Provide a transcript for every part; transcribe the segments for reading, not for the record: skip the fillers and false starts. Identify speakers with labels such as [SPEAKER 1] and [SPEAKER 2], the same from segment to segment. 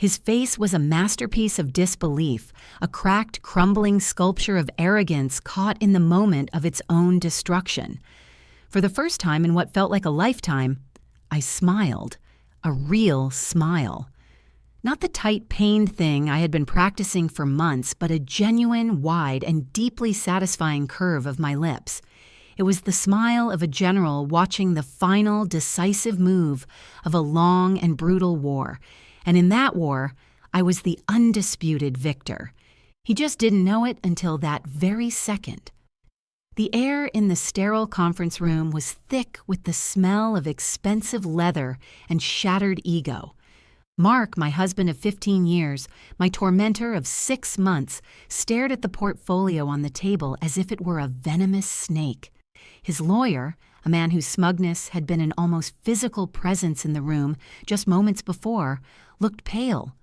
[SPEAKER 1] His face was a masterpiece of disbelief, a cracked, crumbling sculpture of arrogance caught in the moment of its own destruction. For the first time in what felt like a lifetime, I smiled, a real smile. Not the tight, pained thing I had been practicing for months, but a genuine, wide, and deeply satisfying curve of my lips. It was the smile of a general watching the final, decisive move of a long and brutal war. And in that war, I was the undisputed victor. He just didn't know it until that very second. The air in the sterile conference room was thick with the smell of expensive leather and shattered ego. Mark, my husband of 15 years, my tormentor of 6 months, stared at the portfolio on the table as if it were a venomous snake. His lawyer, a man whose smugness had been an almost physical presence in the room just moments before, looked pale.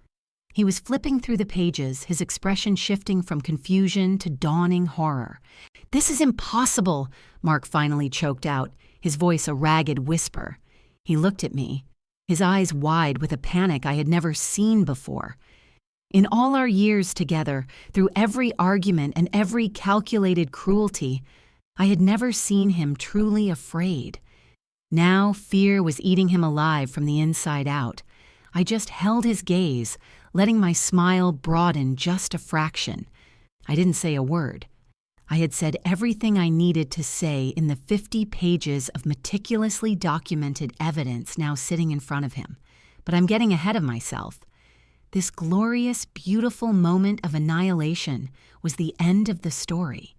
[SPEAKER 1] He was flipping through the pages, his expression shifting from confusion to dawning horror. "This is impossible," Mark finally choked out, his voice a ragged whisper. He looked at me, his eyes wide with a panic I had never seen before. In all our years together, through every argument and every calculated cruelty, I had never seen him truly afraid. Now fear was eating him alive from the inside out. I just held his gaze, letting my smile broaden just a fraction. I didn't say a word. I had said everything I needed to say in the 50 pages of meticulously documented evidence now sitting in front of him. But I'm getting ahead of myself. This glorious, beautiful moment of annihilation was the end of the story.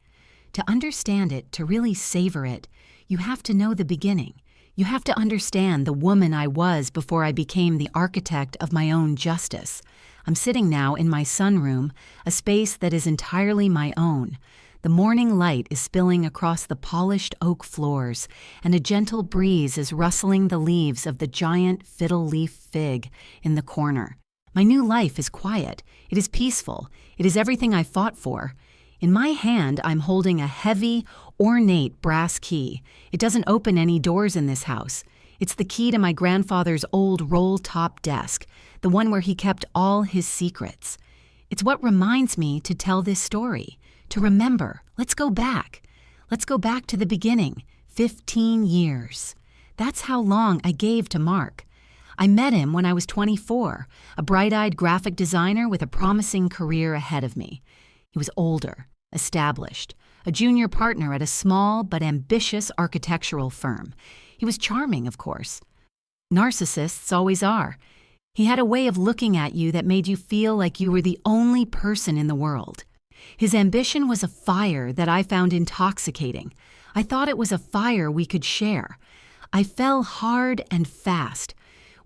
[SPEAKER 1] To understand it, to really savor it, you have to know the beginning. You have to understand the woman I was before I became the architect of my own justice. I'm sitting now in my sunroom, a space that is entirely my own. The morning light is spilling across the polished oak floors, and a gentle breeze is rustling the leaves of the giant fiddle-leaf fig in the corner. My new life is quiet. It is peaceful. It is everything I fought for. In my hand, I'm holding a heavy, ornate brass key. It doesn't open any doors in this house. It's the key to my grandfather's old roll-top desk, the one where he kept all his secrets. It's what reminds me to tell this story, to remember. Let's go back. Let's go back to the beginning, 15 years. That's how long I gave to Mark. I met him when I was 24, a bright-eyed graphic designer with a promising career ahead of me. He was older, established, a junior partner at a small but ambitious architectural firm. He was charming, of course. Narcissists always are. He had a way of looking at you that made you feel like you were the only person in the world. His ambition was a fire that I found intoxicating. I thought it was a fire we could share. I fell hard and fast.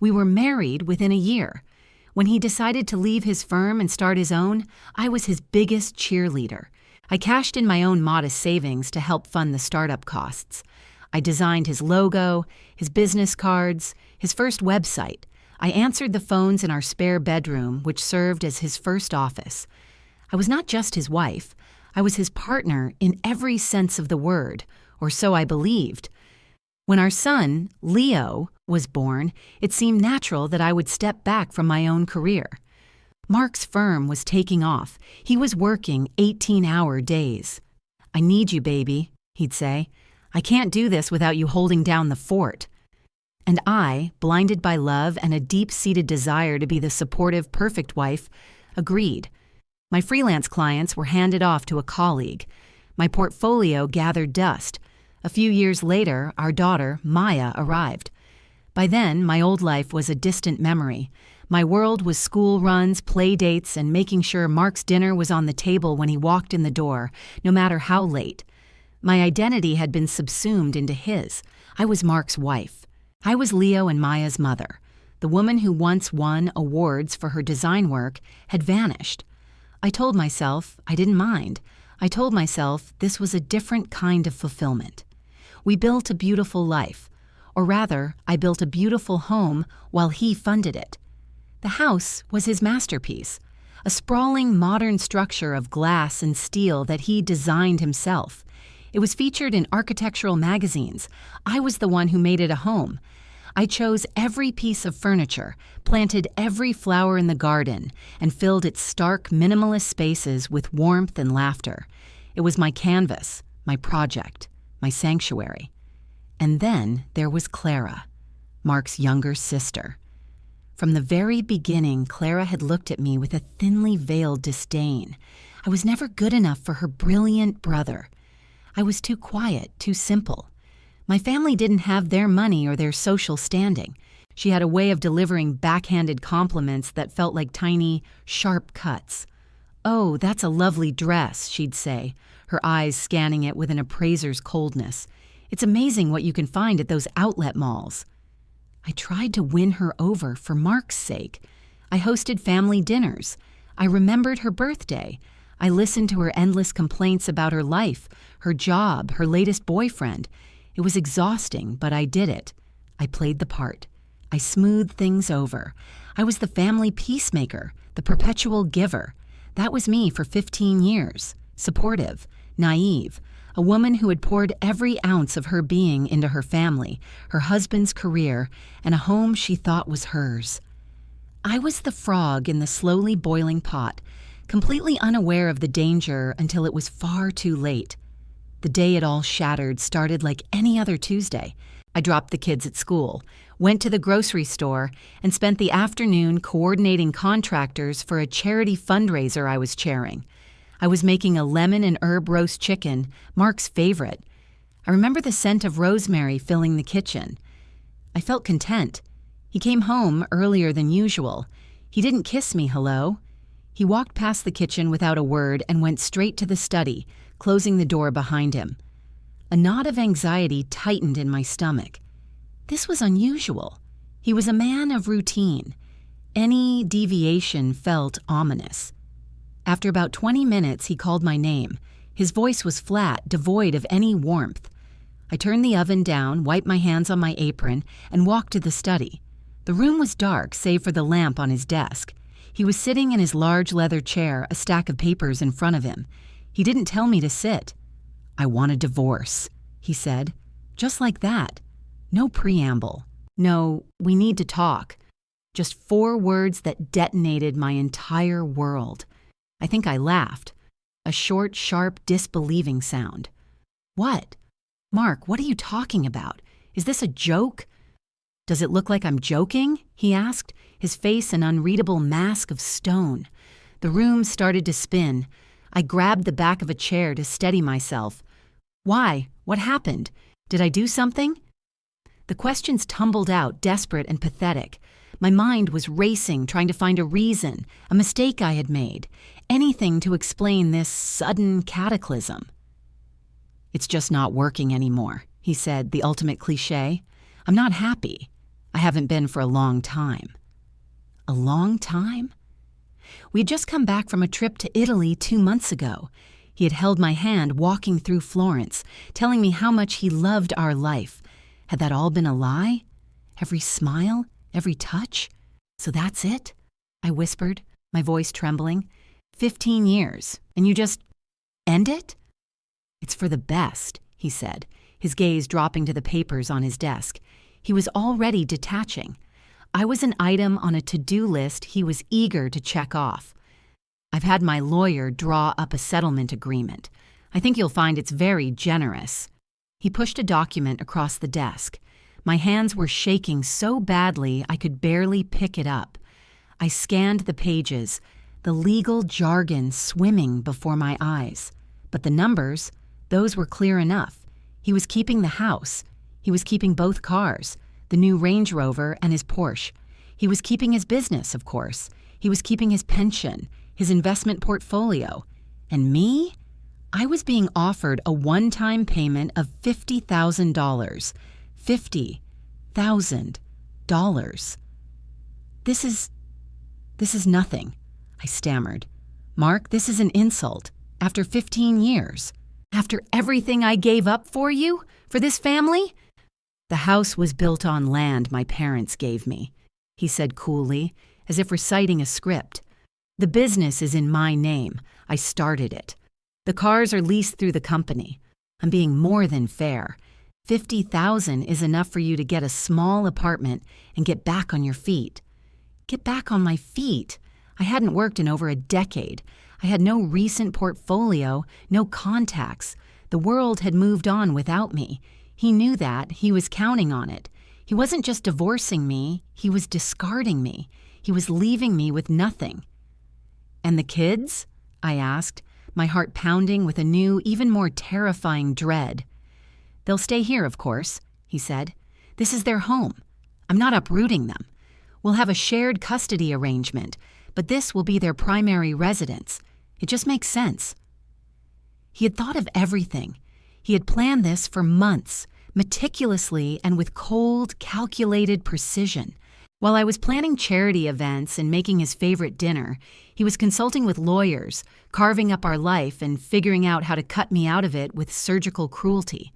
[SPEAKER 1] We were married within a year. When he decided to leave his firm and start his own, I was his biggest cheerleader. I cashed in my own modest savings to help fund the startup costs. I designed his logo, his business cards, his first website. I answered the phones in our spare bedroom, which served as his first office. I was not just his wife. I was his partner in every sense of the word, or so I believed. When our son, Leo, was born, it seemed natural that I would step back from my own career. Mark's firm was taking off. He was working 18-hour days. "I need you, baby," he'd say. "I can't do this without you holding down the fort." And I, blinded by love and a deep-seated desire to be the supportive, perfect wife, agreed. My freelance clients were handed off to a colleague. My portfolio gathered dust. A few years later, our daughter, Maya, arrived. By then, my old life was a distant memory. My world was school runs, play dates, and making sure Mark's dinner was on the table when he walked in the door, no matter how late. My identity had been subsumed into his. I was Mark's wife. I was Leo and Maya's mother. The woman who once won awards for her design work had vanished. I told myself I didn't mind. I told myself this was a different kind of fulfillment. We built a beautiful life. Or rather, I built a beautiful home while he funded it. The house was his masterpiece, a sprawling modern structure of glass and steel that he designed himself. It was featured in architectural magazines. I was the one who made it a home. I chose every piece of furniture, planted every flower in the garden, and filled its stark, minimalist spaces with warmth and laughter. It was my canvas, my project, my sanctuary. And then there was Clara, Mark's younger sister. From the very beginning, Clara had looked at me with a thinly veiled disdain. I was never good enough for her brilliant brother. I was too quiet, too simple. My family didn't have their money or their social standing. She had a way of delivering backhanded compliments that felt like tiny, sharp cuts. "Oh, that's a lovely dress," she'd say, her eyes scanning it with an appraiser's coldness. "It's amazing what you can find at those outlet malls." I tried to win her over for Mark's sake. I hosted family dinners. I remembered her birthday. I listened to her endless complaints about her life, her job, her latest boyfriend. It was exhausting, but I did it. I played the part. I smoothed things over. I was the family peacemaker, the perpetual giver. That was me for 15 years. Supportive, naive, a woman who had poured every ounce of her being into her family, her husband's career, and a home she thought was hers. I was the frog in the slowly boiling pot, completely unaware of the danger until it was far too late. The day it all shattered started like any other Tuesday. I dropped the kids at school, went to the grocery store, and spent the afternoon coordinating contractors for a charity fundraiser I was chairing. I was making a lemon and herb roast chicken, Mark's favorite. I remember the scent of rosemary filling the kitchen. I felt content. He came home earlier than usual. He didn't kiss me hello. He walked past the kitchen without a word and went straight to the study, closing the door behind him. A knot of anxiety tightened in my stomach. This was unusual. He was a man of routine. Any deviation felt ominous. After about 20 minutes, he called my name. His voice was flat, devoid of any warmth. I turned the oven down, wiped my hands on my apron, and walked to the study. The room was dark, save for the lamp on his desk. He was sitting in his large leather chair, a stack of papers in front of him. He didn't tell me to sit. "I want a divorce," he said. Just like that. No preamble. No, "we need to talk." Just 4 words that detonated my entire world. I think I laughed. A short, sharp, disbelieving sound. "What? Mark, what are you talking about? Is this a joke?" "Does it look like I'm joking?" he asked, his face an unreadable mask of stone. The room started to spin. I grabbed the back of a chair to steady myself. "Why? What happened? Did I do something?" The questions tumbled out, desperate and pathetic. My mind was racing, trying to find a reason, a mistake I had made, anything to explain this sudden cataclysm. "It's just not working anymore," he said, the ultimate cliché. "I'm not happy. I haven't been for a long time." A long time? We had just come back from a trip to Italy 2 months ago. He had held my hand walking through Florence, telling me how much he loved our life. Had that all been a lie? Every smile? Every touch? "So that's it?" I whispered, my voice trembling. 15 years, and you just end it? "It's for the best," he said, his gaze dropping to the papers on his desk. He was already detaching. I was an item on a to-do list he was eager to check off. "I've had my lawyer draw up a settlement agreement. I think you'll find it's very generous." He pushed a document across the desk. My hands were shaking so badly I could barely pick it up. I scanned the pages, the legal jargon swimming before my eyes. But the numbers, those were clear enough. He was keeping the house. He was keeping both cars, the new Range Rover and his Porsche. He was keeping his business, of course. He was keeping his pension, his investment portfolio. And me? I was being offered a one-time payment of $50,000. $50,000. This is nothing," I stammered. "Mark, this is an insult. After 15 years. After everything I gave up for you? For this family?" "The house was built on land my parents gave me," he said coolly, as if reciting a script. "The business is in my name. I started it. The cars are leased through the company. I'm being more than fair. $50,000 is enough for you to get a small apartment and get back on your feet. Get back on my feet? I hadn't worked in over a decade. I had no recent portfolio, no contacts. The world had moved on without me. He knew that. He was counting on it. He wasn't just divorcing me, he was discarding me. He was leaving me with nothing. "And the kids?" I asked, my heart pounding with a new, even more terrifying dread. "They'll stay here, of course," he said. "This is their home. I'm not uprooting them. We'll have a shared custody arrangement, but this will be their primary residence. It just makes sense." He had thought of everything. He had planned this for months, meticulously and with cold, calculated precision. While I was planning charity events and making his favorite dinner, he was consulting with lawyers, carving up our life and figuring out how to cut me out of it with surgical cruelty.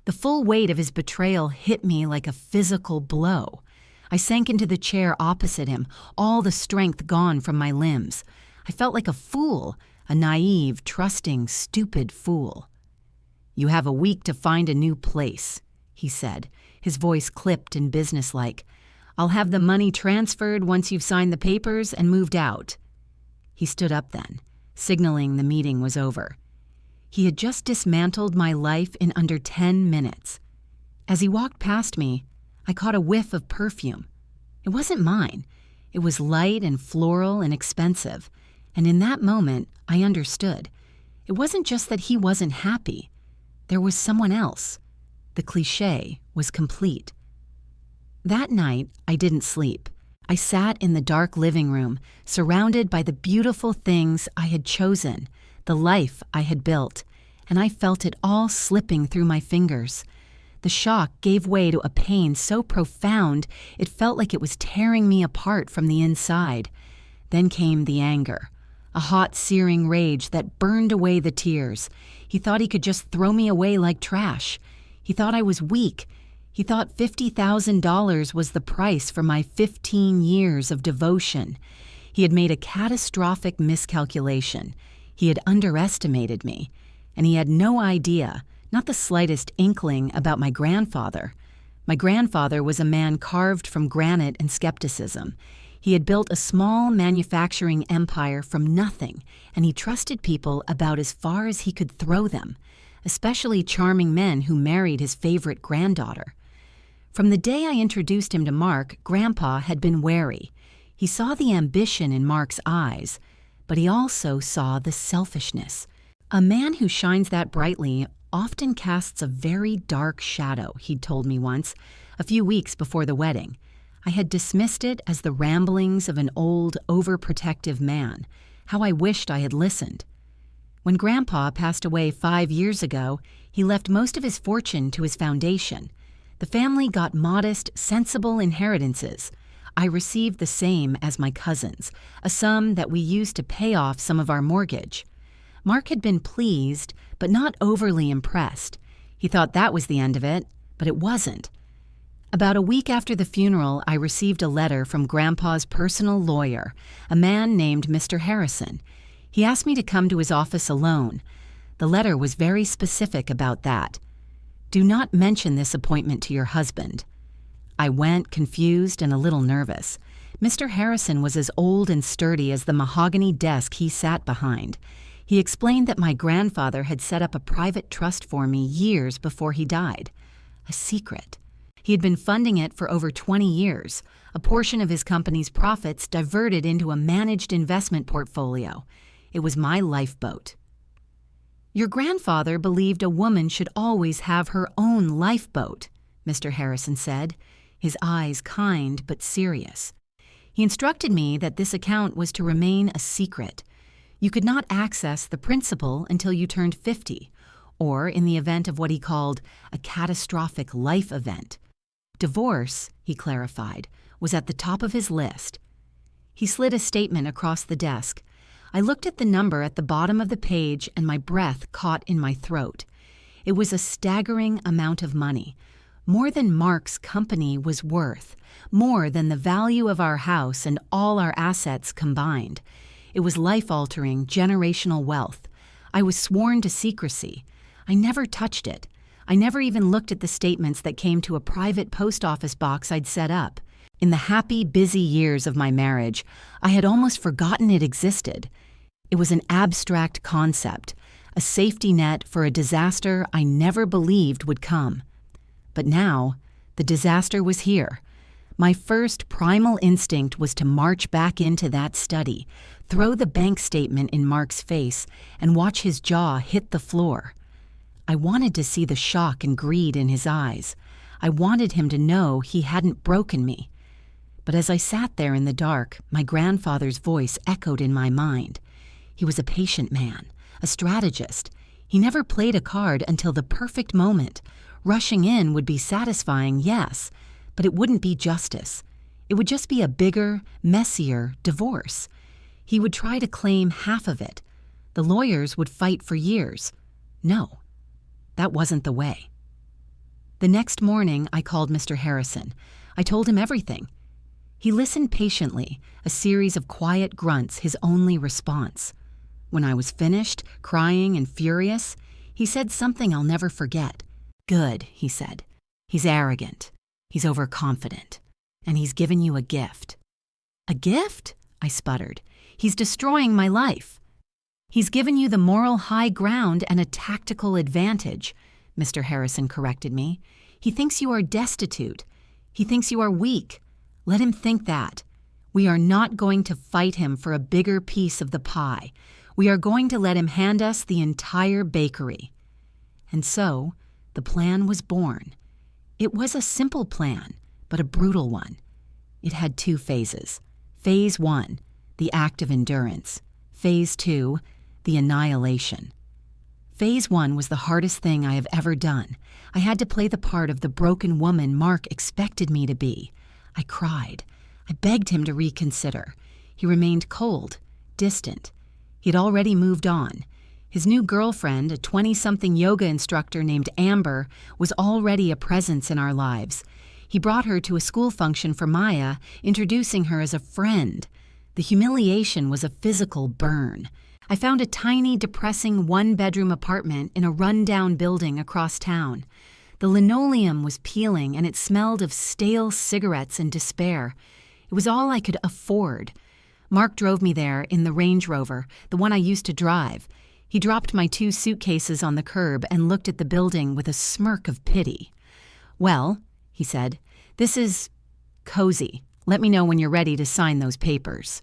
[SPEAKER 1] The full weight of his betrayal hit me like a physical blow. I sank into the chair opposite him, all the strength gone from my limbs. I felt like a fool, a naive, trusting, stupid fool. "You have a week to find a new place," he said, his voice clipped and businesslike. "I'll have the money transferred once you've signed the papers and moved out." He stood up then, signaling the meeting was over. He had just dismantled my life in under 10 minutes. As he walked past me, I caught a whiff of perfume. It wasn't mine. It was light and floral and expensive. And in that moment, I understood. It wasn't just that he wasn't happy. There was someone else. The cliché was complete. That night, I didn't sleep. I sat in the dark living room, surrounded by the beautiful things I had chosen, the life I had built, and I felt it all slipping through my fingers. The shock gave way to a pain so profound it felt like it was tearing me apart from the inside. Then came the anger, a hot, searing rage that burned away the tears. He thought he could just throw me away like trash. He thought I was weak. He thought $50,000 was the price for my 15 years of devotion. He had made a catastrophic miscalculation. He had underestimated me, and he had no idea, not the slightest inkling, about my grandfather. My grandfather was a man carved from granite and skepticism. He had built a small manufacturing empire from nothing, and he trusted people about as far as he could throw them, especially charming men who married his favorite granddaughter. From the day I introduced him to Mark, Grandpa had been wary. He saw the ambition in Mark's eyes, but he also saw the selfishness. A man who shines that brightly often casts a very dark shadow, he'd told me once, a few weeks before the wedding. I had dismissed it as the ramblings of an old, overprotective man. How I wished I had listened. When Grandpa passed away 5 years ago, he left most of his fortune to his foundation. The family got modest, sensible inheritances. I received the same as my cousins, a sum that we used to pay off some of our mortgage. Mark had been pleased, but not overly impressed. He thought that was the end of it, but it wasn't. About a week after the funeral, I received a letter from Grandpa's personal lawyer, a man named Mr. Harrison. He asked me to come to his office alone. The letter was very specific about that. "Do not mention this appointment to your husband." I went, confused and a little nervous. Mr. Harrison was as old and sturdy as the mahogany desk he sat behind. He explained that my grandfather had set up a private trust for me years before he died. A secret. He had been funding it for over 20 years, a portion of his company's profits diverted into a managed investment portfolio. It was my lifeboat. "Your grandfather believed a woman should always have her own lifeboat," Mr. Harrison said, his eyes kind but serious. He instructed me that this account was to remain a secret. You could not access the principal until you turned 50, or in the event of what he called a catastrophic life event. Divorce, he clarified, was at the top of his list. He slid a statement across the desk. I looked at the number at the bottom of the page and my breath caught in my throat. It was a staggering amount of money, more than Mark's company was worth, more than the value of our house and all our assets combined. It was life-altering, generational wealth. I was sworn to secrecy. I never touched it. I never even looked at the statements that came to a private post office box I'd set up. In the happy, busy years of my marriage, I had almost forgotten it existed. It was an abstract concept, a safety net for a disaster I never believed would come. But now, the disaster was here. My first primal instinct was to march back into that study, throw the bank statement in Mark's face, and watch his jaw hit the floor. I wanted to see the shock and greed in his eyes. I wanted him to know he hadn't broken me. But as I sat there in the dark, my grandfather's voice echoed in my mind. He was a patient man, a strategist. He never played a card until the perfect moment. Rushing in would be satisfying, yes, but it wouldn't be justice. It would just be a bigger, messier divorce. He would try to claim half of it. The lawyers would fight for years. No, that wasn't the way. The next morning, I called Mr. Harrison. I told him everything. He listened patiently, a series of quiet grunts his only response. When I was finished, crying and furious, he said something I'll never forget. "Good," he said. "He's arrogant. He's overconfident. And he's given you a gift." "A gift?" I sputtered. "He's destroying my life." "He's given you the moral high ground and a tactical advantage," Mr. Harrison corrected me. "He thinks you are destitute. He thinks you are weak. Let him think that. We are not going to fight him for a bigger piece of the pie. We are going to let him hand us the entire bakery." And so, the plan was born. It was a simple plan, but a brutal one. It had 2 phases. Phase 1, the act of endurance. Phase 2, the annihilation. Phase 1 was the hardest thing I have ever done. I had to play the part of the broken woman Mark expected me to be. I cried. I begged him to reconsider. He remained cold, distant. He had already moved on. His new girlfriend, a 20-something yoga instructor named Amber, was already a presence in our lives. He brought her to a school function for Maya, introducing her as a friend. The humiliation was a physical burn. I found a tiny, depressing 1-bedroom apartment in a run-down building across town. The linoleum was peeling and it smelled of stale cigarettes and despair. It was all I could afford. Mark drove me there in the Range Rover, the one I used to drive. He dropped my 2 suitcases on the curb and looked at the building with a smirk of pity. "Well," he said, "this is cozy. Let me know when you're ready to sign those papers."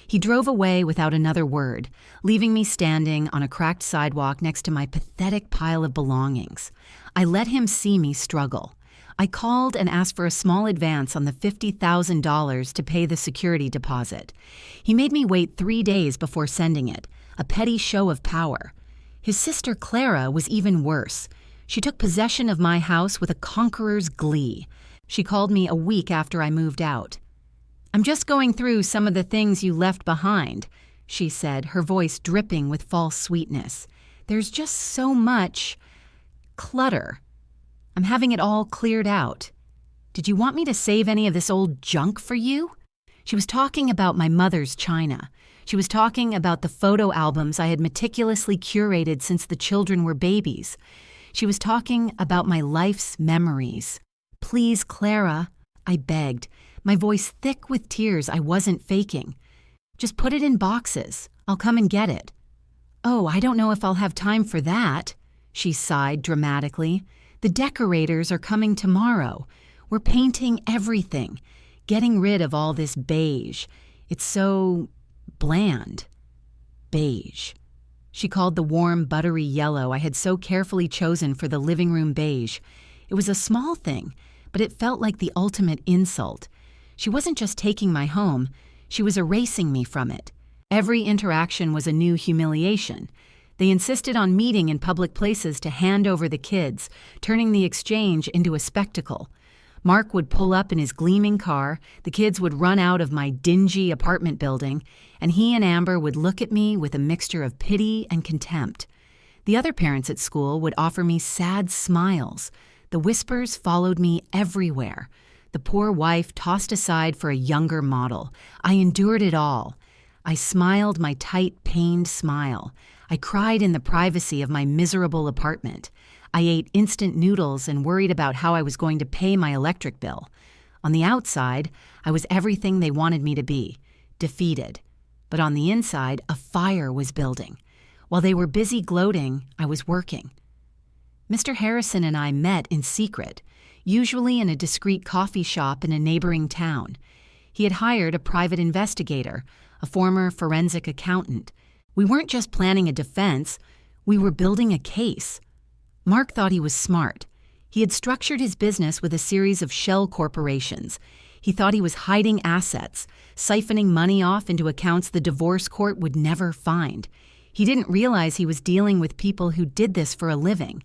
[SPEAKER 1] He drove away without another word, leaving me standing on a cracked sidewalk next to my pathetic pile of belongings. I let him see me struggle. I called and asked for a small advance on the $50,000 to pay the security deposit. He made me wait 3 days before sending it, a petty show of power. His sister Clara was even worse. She took possession of my house with a conqueror's glee. She called me a week after I moved out. "I'm just going through some of the things you left behind," she said, her voice dripping with false sweetness. "There's just so much clutter. I'm having it all cleared out. Did you want me to save any of this old junk for you?" She was talking about my mother's china. She was talking about the photo albums I had meticulously curated since the children were babies. She was talking about my life's memories. "Please, Clara," I begged, my voice thick with tears I wasn't faking. "Just put it in boxes. I'll come and get it." "Oh, I don't know if I'll have time for that," she sighed dramatically. "The decorators are coming tomorrow. We're painting everything, getting rid of all this beige. It's so bland." Beige. She called the warm, buttery yellow I had so carefully chosen for the living room beige. It was a small thing, but it felt like the ultimate insult. She wasn't just taking my home, she was erasing me from it. Every interaction was a new humiliation. They insisted on meeting in public places to hand over the kids, turning the exchange into a spectacle. Mark would pull up in his gleaming car, the kids would run out of my dingy apartment building, and he and Amber would look at me with a mixture of pity and contempt. The other parents at school would offer me sad smiles. The whispers followed me everywhere. The poor wife tossed aside for a younger model. I endured it all. I smiled my tight, pained smile. I cried in the privacy of my miserable apartment. I ate instant noodles and worried about how I was going to pay my electric bill. On the outside, I was everything they wanted me to be, defeated. But on the inside, a fire was building. While they were busy gloating, I was working. Mr. Harrison and I met in secret, usually in a discreet coffee shop in a neighboring town. He had hired a private investigator, a former forensic accountant. We weren't just planning a defense, we were building a case. Mark thought he was smart. He had structured his business with a series of shell corporations. He thought he was hiding assets, siphoning money off into accounts the divorce court would never find. He didn't realize he was dealing with people who did this for a living.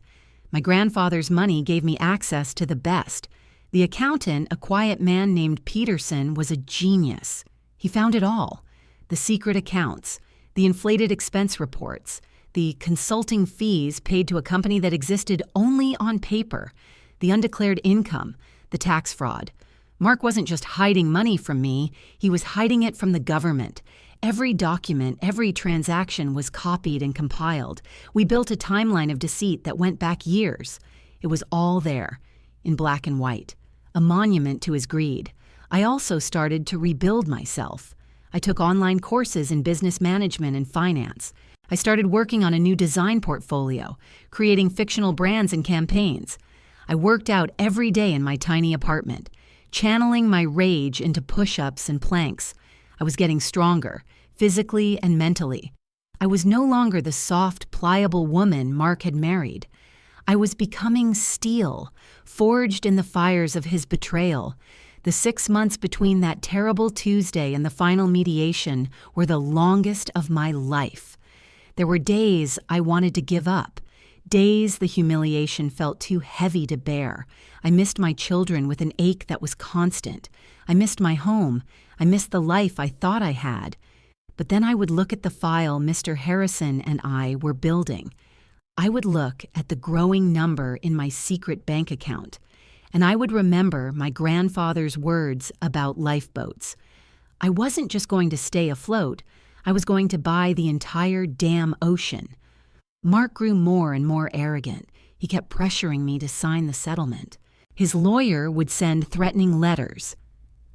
[SPEAKER 1] My grandfather's money gave me access to the best. The accountant, a quiet man named Peterson, was a genius. He found it all: the secret accounts, the inflated expense reports, the consulting fees paid to a company that existed only on paper, the undeclared income, the tax fraud. Mark wasn't just hiding money from me, he was hiding it from the government. Every document, every transaction was copied and compiled. We built a timeline of deceit that went back years. It was all there, in black and white, a monument to his greed. I also started to rebuild myself. I took online courses in business management and finance. I started working on a new design portfolio, creating fictional brands and campaigns. I worked out every day in my tiny apartment, channeling my rage into push-ups and planks. I was getting stronger, physically and mentally. I was no longer the soft, pliable woman Mark had married. I was becoming steel, forged in the fires of his betrayal. The 6 months between that terrible Tuesday and the final mediation were the longest of my life. There were days I wanted to give up, days the humiliation felt too heavy to bear. I missed my children with an ache that was constant. I missed my home. I missed the life I thought I had. But then I would look at the file Mr. Harrison and I were building. I would look at the growing number in my secret bank account, and I would remember my grandfather's words about lifeboats. I wasn't just going to stay afloat. I was going to buy the entire damn ocean. Mark grew more and more arrogant. He kept pressuring me to sign the settlement. His lawyer would send threatening letters.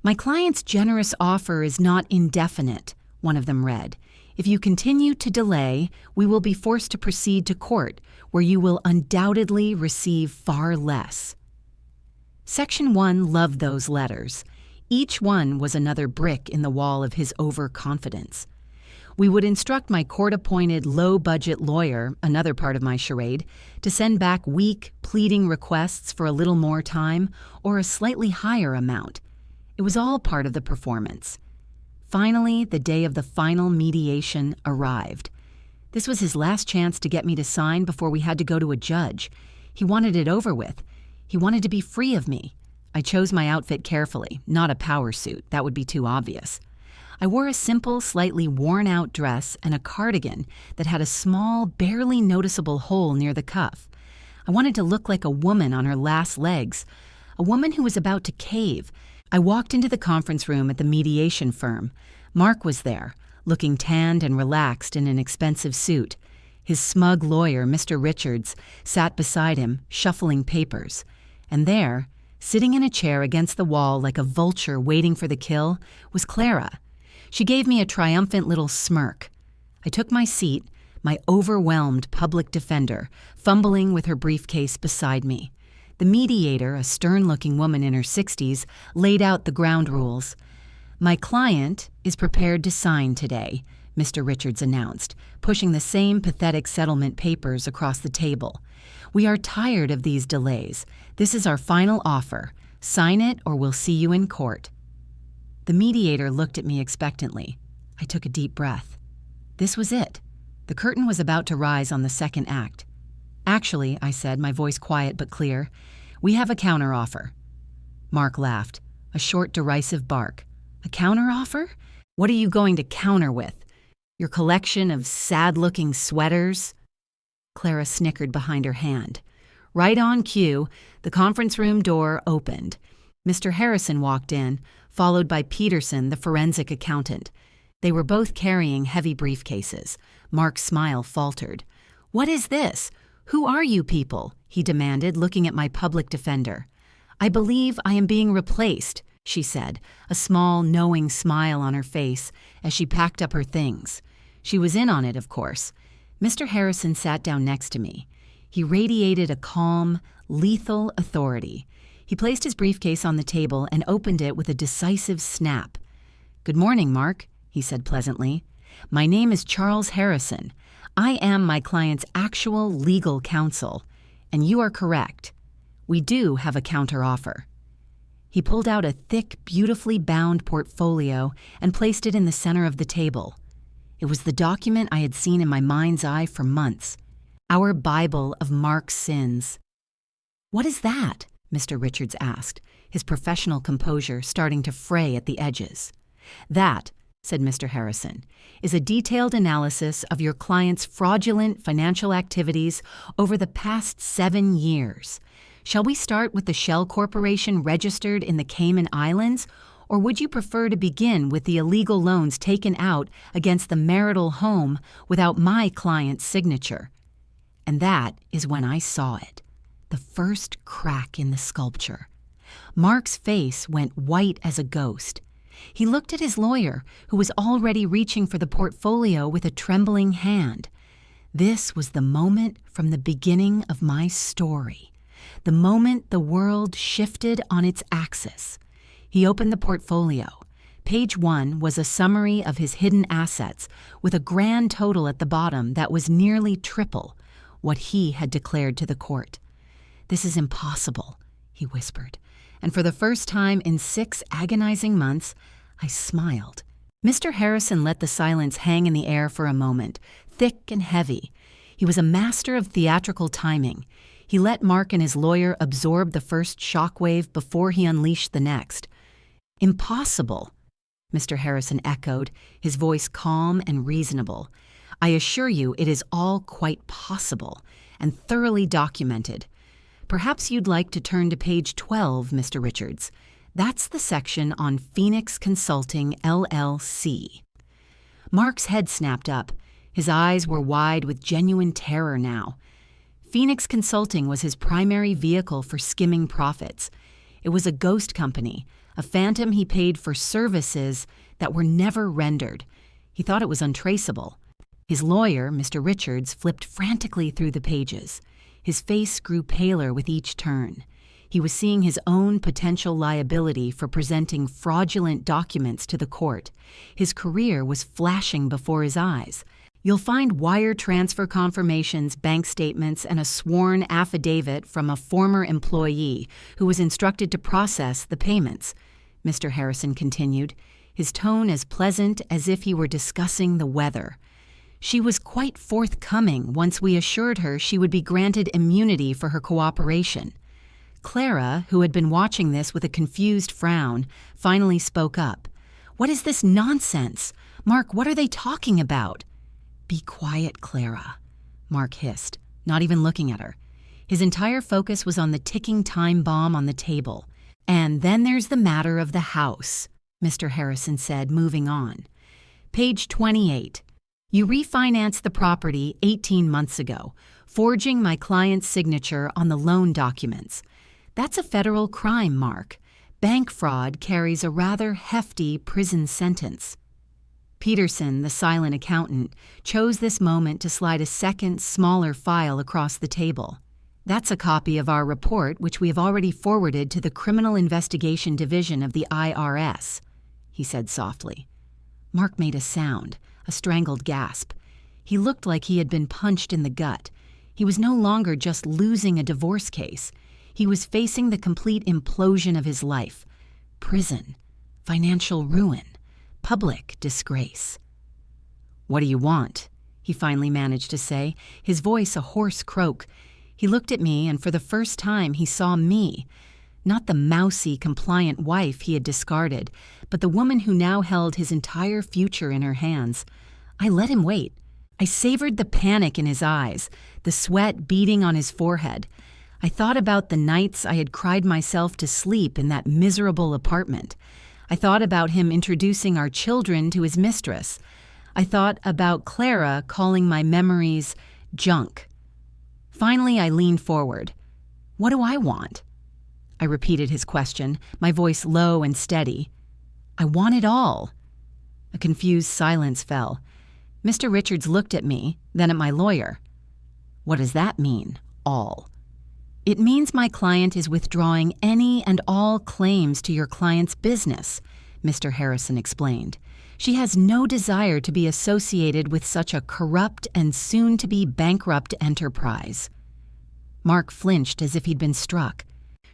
[SPEAKER 1] "My client's generous offer is not indefinite," one of them read. "If you continue to delay, we will be forced to proceed to court, where you will undoubtedly receive far less." Section 1 loved those letters. Each one was another brick in the wall of his overconfidence. We would instruct my court-appointed low-budget lawyer, another part of my charade, to send back weak, pleading requests for a little more time or a slightly higher amount. It was all part of the performance. Finally, the day of the final mediation arrived. This was his last chance to get me to sign before we had to go to a judge. He wanted it over with. He wanted to be free of me. I chose my outfit carefully, not a power suit. That would be too obvious. I wore a simple, slightly worn-out dress and a cardigan that had a small, barely noticeable hole near the cuff. I wanted to look like a woman on her last legs, a woman who was about to cave. I walked into the conference room at the mediation firm. Mark was there, looking tanned and relaxed in an expensive suit. His smug lawyer, Mr. Richards, sat beside him, shuffling papers. And there, sitting in a chair against the wall like a vulture waiting for the kill, was Clara. She gave me a triumphant little smirk. I took my seat, my overwhelmed public defender, fumbling with her briefcase beside me. The mediator, a stern-looking woman in her 60s, laid out the ground rules. "My client is prepared to sign today," Mr. Richards announced, pushing the same pathetic settlement papers across the table. "We are tired of these delays. This is our final offer. Sign it or we'll see you in court." The mediator looked at me expectantly. I took a deep breath. This was it. The curtain was about to rise on the second act. "Actually," I said, my voice quiet but clear, "we have a counteroffer." Mark laughed, a short, derisive bark. "A counteroffer? What are you going to counter with? Your collection of sad-looking sweaters?" Clara snickered behind her hand. Right on cue, the conference room door opened. Mr. Harrison walked in, followed by Peterson, the forensic accountant. They were both carrying heavy briefcases. Mark's smile faltered. "What is this? "Who are you people?" he demanded, looking at my public defender. "I believe I am being replaced," she said, a small, knowing smile on her face as she packed up her things. She was in on it, of course. Mr. Harrison sat down next to me. He radiated a calm, lethal authority. He placed his briefcase on the table and opened it with a decisive snap. "Good morning, Mark," he said pleasantly. "My name is Charles Harrison. I am my client's actual legal counsel, and you are correct. We do have a counteroffer." He pulled out a thick, beautifully bound portfolio and placed it in the center of the table. It was the document I had seen in my mind's eye for months, our Bible of Mark's sins. "What is that?" Mr. Richards asked, his professional composure starting to fray at the edges. "That," said Mr. Harrison, "is a detailed analysis of your client's fraudulent financial activities over the past 7 years. Shall we start with the shell corporation registered in the Cayman Islands, or would you prefer to begin with the illegal loans taken out against the marital home without my client's signature?" And that is when I saw it, the first crack in the sculpture. Mark's face went white as a ghost. He looked at his lawyer, who was already reaching for the portfolio with a trembling hand. This was the moment from the beginning of my story, the moment the world shifted on its axis. He opened the portfolio. Page 1 was a summary of his hidden assets, with a grand total at the bottom that was nearly triple what he had declared to the court. "This is impossible," he whispered, and for the first time in 6 agonizing months, I smiled. Mr. Harrison let the silence hang in the air for a moment, thick and heavy. He was a master of theatrical timing. He let Mark and his lawyer absorb the first shockwave before he unleashed the next. "Impossible," Mr. Harrison echoed, his voice calm and reasonable. "I assure you it is all quite possible and thoroughly documented. Perhaps you'd like to turn to page 12, Mr. Richards. That's the section on Phoenix Consulting, LLC. Mark's head snapped up. His eyes were wide with genuine terror now. Phoenix Consulting was his primary vehicle for skimming profits. It was a ghost company, a phantom he paid for services that were never rendered. He thought it was untraceable. His lawyer, Mr. Richards, flipped frantically through the pages. His face grew paler with each turn. He was seeing his own potential liability for presenting fraudulent documents to the court. His career was flashing before his eyes. You'll find wire transfer confirmations, bank statements, and a sworn affidavit from a former employee who was instructed to process the payments, Mr. Harrison continued, his tone as pleasant as if he were discussing the weather. She was quite forthcoming once we assured her she would be granted immunity for her cooperation. Clara, who had been watching this with a confused frown, finally spoke up. "What is this nonsense? Mark, what are they talking about?" "Be quiet, Clara," Mark hissed, not even looking at her. His entire focus was on the ticking time bomb on the table. "And then there's the matter of the house," Mr. Harrison said, moving on. "Page 28. You refinanced the property 18 months ago, forging my client's signature on the loan documents. That's a federal crime, Mark. Bank fraud carries a rather hefty prison sentence." Peterson, the silent accountant, chose this moment to slide a second, smaller file across the table. "That's a copy of our report, which we have already forwarded to the Criminal Investigation Division of the IRS," he said softly. Mark made a sound, a strangled gasp. He looked like he had been punched in the gut. He was no longer just losing a divorce case. He was facing the complete implosion of his life. Prison, financial ruin, public disgrace. "What do you want?" he finally managed to say, his voice a hoarse croak. He looked at me, and for the first time he saw me. Not the mousy, compliant wife he had discarded, but the woman who now held his entire future in her hands. I let him wait. I savored the panic in his eyes, the sweat beading on his forehead. I thought about the nights I had cried myself to sleep in that miserable apartment. I thought about him introducing our children to his mistress. I thought about Clara calling my memories junk. Finally, I leaned forward. What do I want? I repeated his question, my voice low and steady. I want it all. A confused silence fell. Mr. Richards looked at me, then at my lawyer. What does that mean, all? It means my client is withdrawing any and all claims to your client's business, Mr. Harrison explained. She has no desire to be associated with such a corrupt and soon-to-be bankrupt enterprise. Mark flinched as if he'd been struck.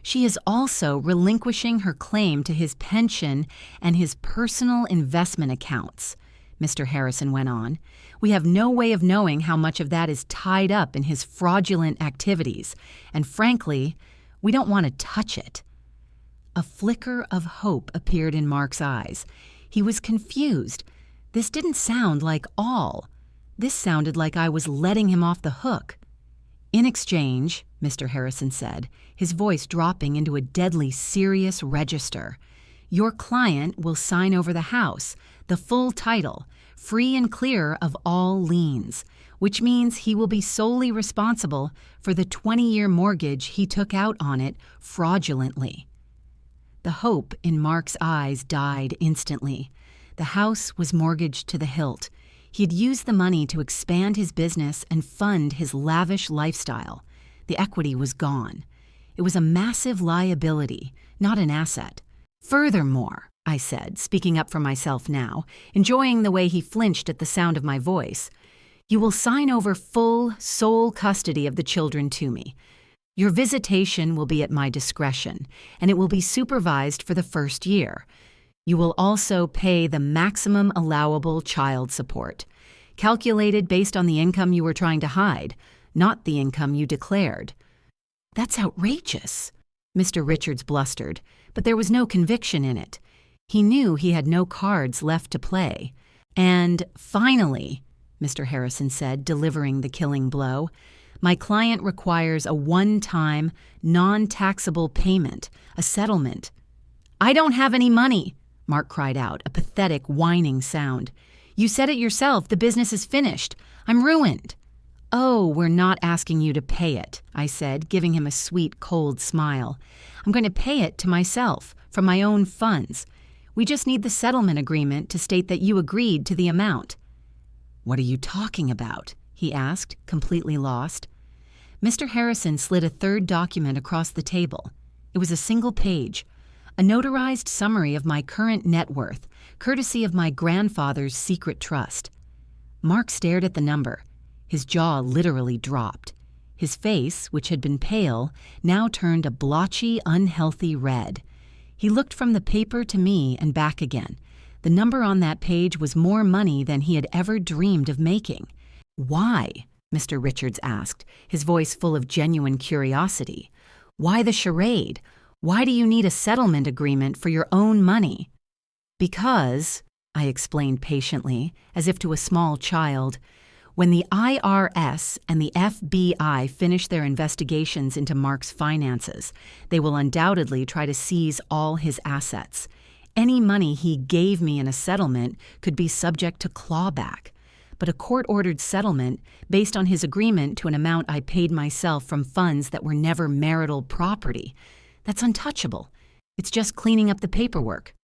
[SPEAKER 1] She is also relinquishing her claim to his pension and his personal investment accounts, Mr. Harrison went on. We have no way of knowing how much of that is tied up in his fraudulent activities, and frankly, we don't want to touch it. A flicker of hope appeared in Mark's eyes. He was confused. This didn't sound like all. This sounded like I was letting him off the hook. In exchange, Mr. Harrison said, his voice dropping into a deadly serious register, your client will sign over the house, the full title, free and clear of all liens, which means he will be solely responsible for the 20-year mortgage he took out on it fraudulently. The hope in Mark's eyes died instantly. The house was mortgaged to the hilt. He had used the money to expand his business and fund his lavish lifestyle. The equity was gone. It was a massive liability, not an asset. Furthermore, I said, speaking up for myself now, enjoying the way he flinched at the sound of my voice, you will sign over full, sole custody of the children to me. Your visitation will be at my discretion, and it will be supervised for the first year. You will also pay the maximum allowable child support, calculated based on the income you were trying to hide, not the income you declared. That's outrageous, Mr. Richards blustered, but there was no conviction in it. He knew he had no cards left to play. And finally, Mr. Harrison said, delivering the killing blow, my client requires a one-time, non-taxable payment, a settlement. I don't have any money, Mark cried out, a pathetic, whining sound. You said it yourself, the business is finished. I'm ruined. Oh, we're not asking you to pay it, I said, giving him a sweet, cold smile. I'm going to pay it to myself, from my own funds. We just need the settlement agreement to state that you agreed to the amount. What are you talking about? He asked, completely lost. Mr. Harrison slid a third document across the table. It was a single page, a notarized summary of my current net worth, courtesy of my grandfather's secret trust. Mark stared at the number. His jaw literally dropped. His face, which had been pale, now turned a blotchy, unhealthy red. He looked from the paper to me and back again. The number on that page was more money than he had ever dreamed of making. Why? Mr. Richards asked, his voice full of genuine curiosity. Why the charade? Why do you need a settlement agreement for your own money? Because, I explained patiently, as if to a small child, when the IRS and the FBI finish their investigations into Mark's finances, they will undoubtedly try to seize all his assets. Any money he gave me in a settlement could be subject to clawback. But a court-ordered settlement, based on his agreement to an amount I paid myself from funds that were never marital property, that's untouchable. It's just cleaning up the paperwork.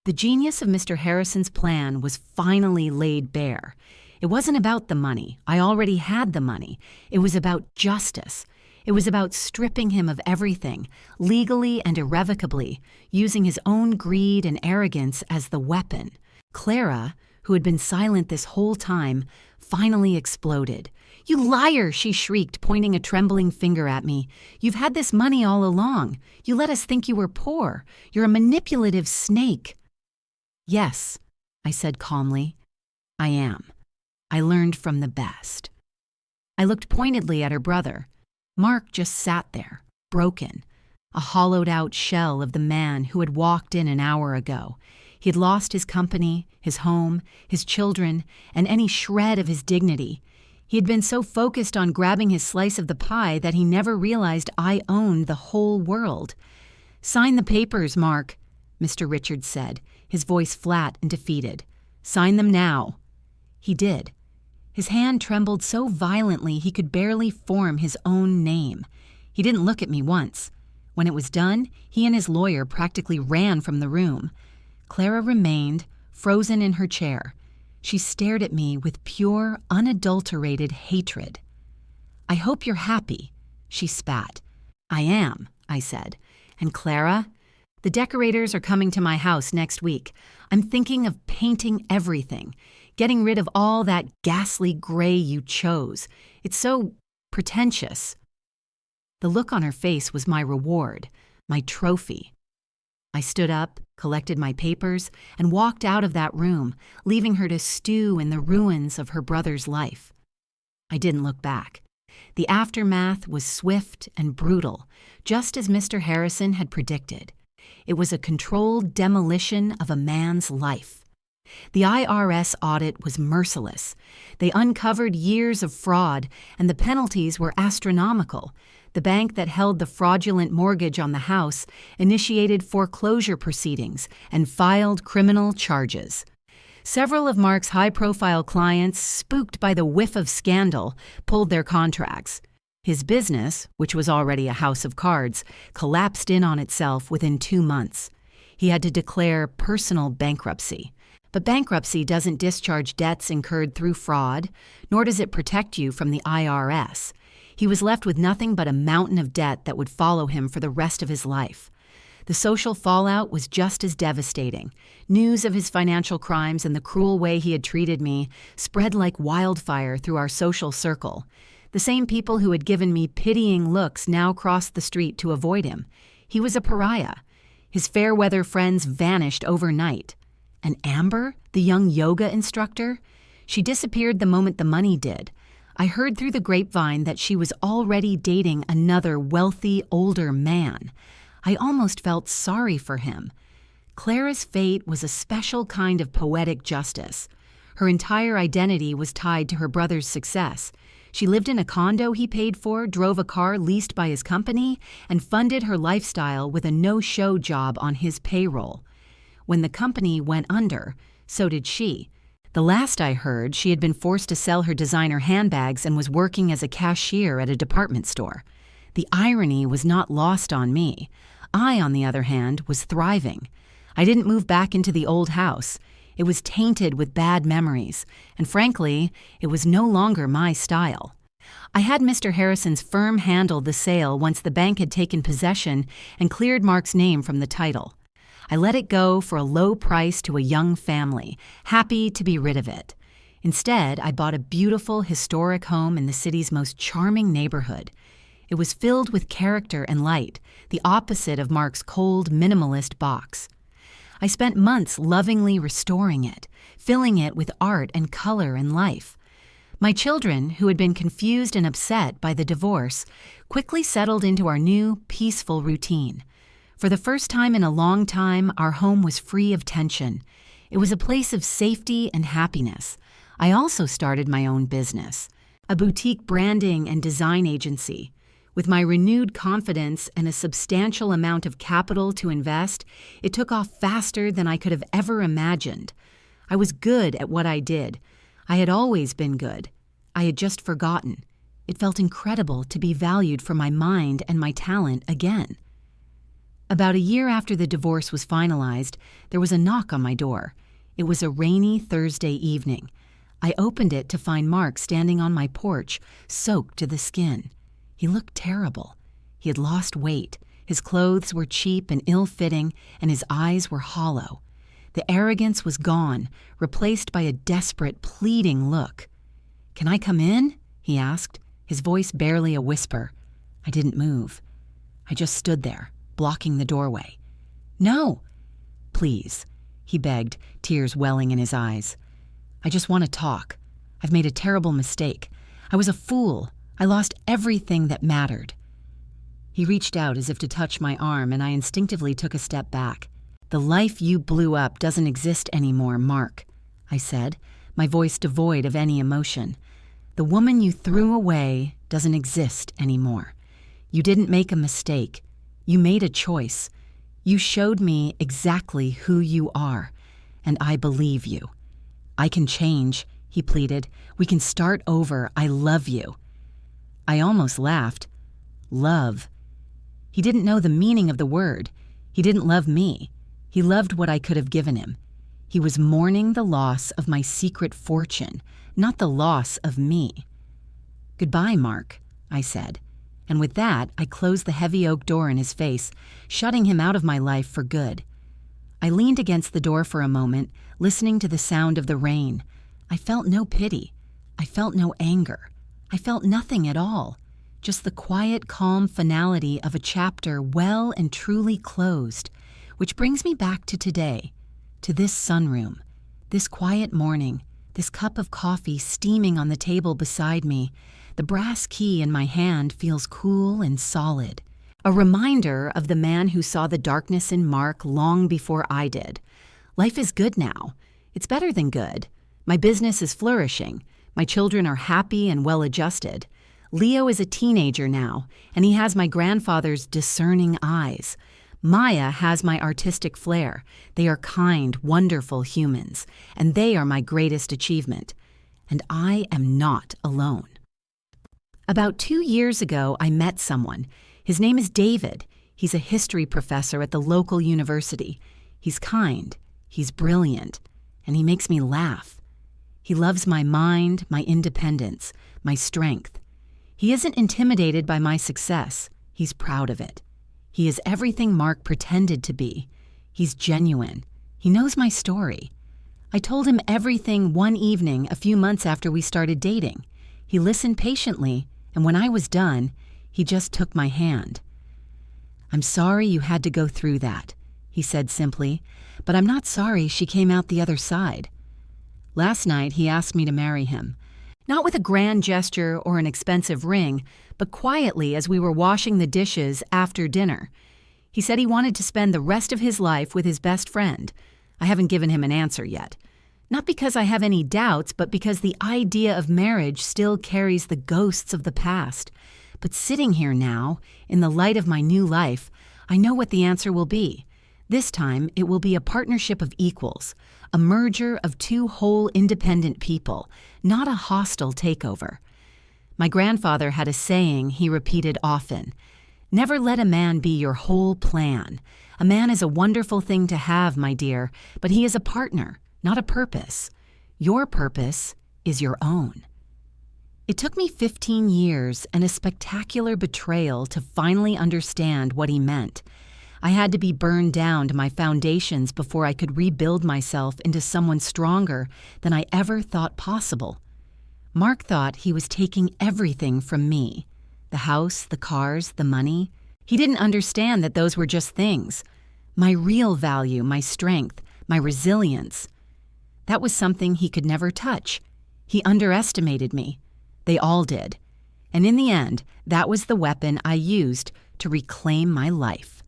[SPEAKER 1] The genius of Mr. Harrison's plan was finally laid bare. It wasn't about the money. I already had the money. It was about justice. It was about stripping him of everything, legally and irrevocably, using his own greed and arrogance as the weapon. Clara, who had been silent this whole time, finally exploded. You liar, she shrieked, pointing a trembling finger at me. You've had this money all along. You let us think you were poor. You're a manipulative snake. Yes, I said calmly. I am. I learned from the best. I looked pointedly at her brother. Mark just sat there, broken, a hollowed-out shell of the man who had walked in an hour ago. He had lost his company, his home, his children, and any shred of his dignity. He had been so focused on grabbing his slice of the pie that he never realized I owned the whole world. Sign the papers, Mark, Mr. Richards said, his voice flat and defeated. Sign them now. He did. His hand trembled so violently he could barely form his own name. He didn't look at me once. When it was done, he and his lawyer practically ran from the room. Clara remained, frozen in her chair. She stared at me with pure, unadulterated hatred. "I hope you're happy," she spat. "I am," I said. "And Clara? The decorators are coming to my house next week. I'm thinking of painting everything, getting rid of all that ghastly gray you chose. It's so pretentious." The look on her face was my reward, my trophy. I stood up, collected my papers, and walked out of that room, leaving her to stew in the ruins of her brother's life. I didn't look back. The aftermath was swift and brutal, just as Mr. Harrison had predicted. It was a controlled demolition of a man's life. The IRS audit was merciless. They uncovered years of fraud, and the penalties were astronomical. The bank that held the fraudulent mortgage on the house initiated foreclosure proceedings and filed criminal charges. Several of Mark's high-profile clients, spooked by the whiff of scandal, pulled their contracts. His business, which was already a house of cards, collapsed in on itself within 2 months. He had to declare personal bankruptcy. But bankruptcy doesn't discharge debts incurred through fraud, nor does it protect you from the IRS. He was left with nothing but a mountain of debt that would follow him for the rest of his life. The social fallout was just as devastating. News of his financial crimes and the cruel way he had treated me spread like wildfire through our social circle. The same people who had given me pitying looks now crossed the street to avoid him. He was a pariah. His fair-weather friends vanished overnight. And Amber, the young yoga instructor? She disappeared the moment the money did. I heard through the grapevine that she was already dating another wealthy, older man. I almost felt sorry for him. Clara's fate was a special kind of poetic justice. Her entire identity was tied to her brother's success. She lived in a condo he paid for, drove a car leased by his company, and funded her lifestyle with a no-show job on his payroll. When the company went under, so did she. The last I heard, she had been forced to sell her designer handbags and was working as a cashier at a department store. The irony was not lost on me. I, on the other hand, was thriving. I didn't move back into the old house. It was tainted with bad memories, and frankly, it was no longer my style. I had Mr. Harrison's firm handle the sale once the bank had taken possession and cleared Mark's name from the title. I let it go for a low price to a young family, happy to be rid of it. Instead, I bought a beautiful, historic home in the city's most charming neighborhood. It was filled with character and light, the opposite of Mark's cold, minimalist box. I spent months lovingly restoring it, filling it with art and color and life. My children, who had been confused and upset by the divorce, quickly settled into our new, peaceful routine. For the first time in a long time, our home was free of tension. It was a place of safety and happiness. I also started my own business, a boutique branding and design agency. With my renewed confidence and a substantial amount of capital to invest, it took off faster than I could have ever imagined. I was good at what I did. I had always been good. I had just forgotten. It felt incredible to be valued for my mind and my talent again. About a year after the divorce was finalized, there was a knock on my door. It was a rainy Thursday evening. I opened it to find Mark standing on my porch, soaked to the skin. He looked terrible. He had lost weight. His clothes were cheap and ill-fitting, and his eyes were hollow. The arrogance was gone, replaced by a desperate, pleading look. "Can I come in?" he asked, his voice barely a whisper. I didn't move. I just stood there, blocking the doorway. "No." "Please," he begged, tears welling in his eyes. "I just want to talk. I've made a terrible mistake. I was a fool. I lost everything that mattered." He reached out as if to touch my arm, and I instinctively took a step back. "The life you blew up doesn't exist anymore, Mark," I said, my voice devoid of any emotion. "The woman you threw away doesn't exist anymore. You didn't make a mistake. You made a choice. You showed me exactly who you are, and I believe you. I can change he pleaded. "We can start over. I love you." I almost laughed. Love. He didn't know the meaning of the word. He didn't love me. He loved what I could have given him. He was mourning the loss of my secret fortune, not the loss of me. "Goodbye, Mark," I said. And with that, I closed the heavy oak door in his face, shutting him out of my life for good. I leaned against the door for a moment, listening to the sound of the rain. I felt no pity. I felt no anger. I felt nothing at all. Just the quiet, calm finality of a chapter well and truly closed, which brings me back to today, to this sunroom, this quiet morning, this cup of coffee steaming on the table beside me. The brass key in my hand feels cool and solid. A reminder of the man who saw the darkness in Mark long before I did. Life is good now. It's better than good. My business is flourishing. My children are happy and well-adjusted. Leo is a teenager now, and he has my grandfather's discerning eyes. Maya has my artistic flair. They are kind, wonderful humans, and they are my greatest achievement. And I am not alone. About 2 years ago, I met someone. His name is David. He's a history professor at the local university. He's kind, he's brilliant, and he makes me laugh. He loves my mind, my independence, my strength. He isn't intimidated by my success. He's proud of it. He is everything Mark pretended to be. He's genuine. He knows my story. I told him everything one evening a few months after we started dating. He listened patiently, and when I was done, he just took my hand. "I'm sorry you had to go through that," he said simply, "but I'm not sorry she came out the other side." Last night, he asked me to marry him. Not with a grand gesture or an expensive ring, but quietly as we were washing the dishes after dinner. He said he wanted to spend the rest of his life with his best friend. I haven't given him an answer yet. Not because I have any doubts, but because the idea of marriage still carries the ghosts of the past. But sitting here now, in the light of my new life, I know what the answer will be. This time, it will be a partnership of equals, a merger of two whole independent people, not a hostile takeover. My grandfather had a saying he repeated often: "Never let a man be your whole plan. A man is a wonderful thing to have, my dear, but he is a partner, not a purpose. Your purpose is your own." It took me 15 years and a spectacular betrayal to finally understand what he meant. I had to be burned down to my foundations before I could rebuild myself into someone stronger than I ever thought possible. Mark thought he was taking everything from me. The house, the cars, the money. He didn't understand that those were just things. My real value, my strength, my resilience. That was something he could never touch. He underestimated me. They all did. And in the end, that was the weapon I used to reclaim my life.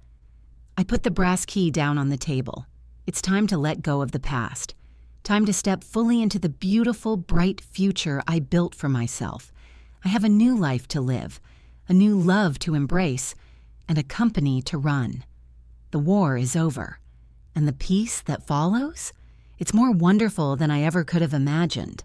[SPEAKER 1] I put the brass key down on the table. It's time to let go of the past. Time to step fully into the beautiful, bright future I built for myself. I have a new life to live, a new love to embrace, and a company to run. The war is over. And the peace that follows? It's more wonderful than I ever could have imagined.